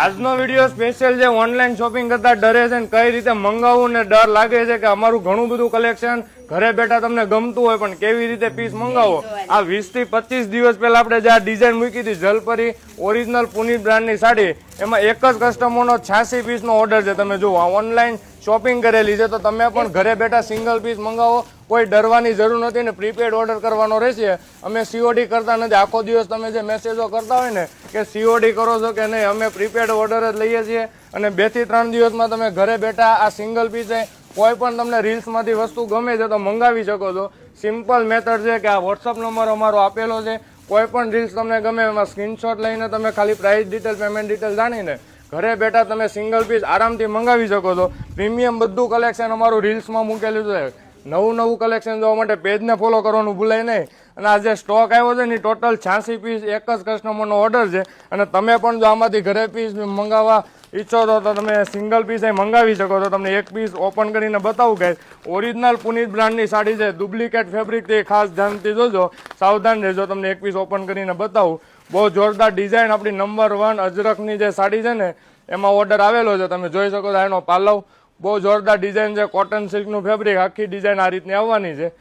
આજનો video special છે online shopping કરતા ડરે છે ને કઈ રીતે મંગાવવું ને ડર લાગે છે કે અમારું ઘણું બધું કલેક્શન ઘરે બેઠા તમને ગમતું હોય પણ કેવી રીતે પીસ મંગાવો આ 20 થી 25 દિવસ પહેલા આપણે જે આ ડિઝાઇન મૂકી હતી જલપરી ઓરિજિનલ પુનીત બ્રાન્ડની સાડી એમાં એક જ કસ્ટમરનો 86 પીસનો ઓર્ડર છે. તમે જુઓ ઓનલાઈન શોપિંગ કરેલી છે તો તમે પણ ઘરે બેઠા સિંગલ પીસ મંગાવો, કોઈ ડરવાની જરૂર નથી ને પ્રીપેડ ઓર્ડર કરવાનો રહેશે. અમે સીઓડી કરતા નથી. આખો દિવસ તમે જે મેસેજો કરતા હોય ને કે સીઓડી કરો છો કે નહીં, અમે પ્રીપેડ ઓર્ડર જ લઈએ છીએ અને 2 થી 3 દિવસમાં તમે ઘરે બેઠા આ સિંગલ પીસ કોઈ પણ તમને રીલ્સમાંથી વસ્તુ ગમે છે તો મંગાવી શકો છો. સિમ્પલ મેથડ છે કે આ વોટ્સઅપ નંબર અમારો આપેલો છે. કોઈ પણ રીલ્સ તમને ગમે એમાં સ્ક્રીનશોટ લઈને તમે ખાલી પ્રાઇસ ડિટેલ પેમેન્ટ ડિટેલ જાણીને ઘરે બેઠા તમે સિંગલ પીસ આરામથી મંગાવી શકો છો. પ્રીમિયમ બધું કલેક્શન અમારું રીલ્સમાં મૂકેલું છે. નવું કલેક્શન જોવા માટે પેજને ફોલો કરવાનું ભૂલાય નહીં. અને આ જે સ્ટોક આવ્યો છે ને ટોટલ 86 પીસ એક જ કસ્ટમરનો ઓર્ડર છે. અને તમે પણ જો આમાંથી ઘરે પીસ મંગાવવા ઈચ્છો તો તમે સિંગલ પીસ એ મંગાવી શકો છો. તમને એક પીસ ઓપન કરીને બતાવું કે ઓરિજિનલ પુનીત બ્રાન્ડની સાડી છે, ડુપ્લિકેટ ફેબ્રિકથી ખાસ ધ્યાનથી જોજો, સાવધાન રહેજો. તમને એક પીસ ઓપન કરીને બતાવું. બહુ જોરદાર ડિઝાઇન આપણી નંબર 1 અજરકની જે સાડી છે ને એમાં ઓર્ડર આવેલો છે. તમે જોઈ શકો છો એનો પાલવ બહુ જોરદાર ડિઝાઇન છે. કોટન સિલ્કનું ફેબ્રિક, આખી ડિઝાઇન આ રીતની આવવાની છે.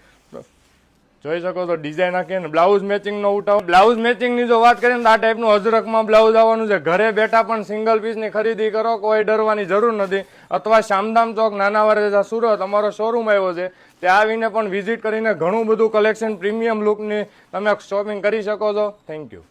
જોઈ શકો છો ડિઝાઇન આખી ને બ્લાઉઝ મેચિંગનો ઉઠાવ. બ્લાઉઝ મેચિંગની જો વાત કરીએ તો આ ટાઈપનું અજરકમાં બ્લાઉઝ આવવાનું છે. ઘરે બેઠા પણ સિંગલ પીસની ખરીદી કરો, કોઈ ડરવાની જરૂર નથી. અથવા શામધામ ચોક નાના વરસા સુરત અમારો શોરૂમ આવ્યો છે, ત્યાં આવીને પણ વિઝિટ કરીને ઘણું બધું કલેક્શન પ્રીમિયમ લુકની તમે શોપિંગ કરી શકો છો. Thank you.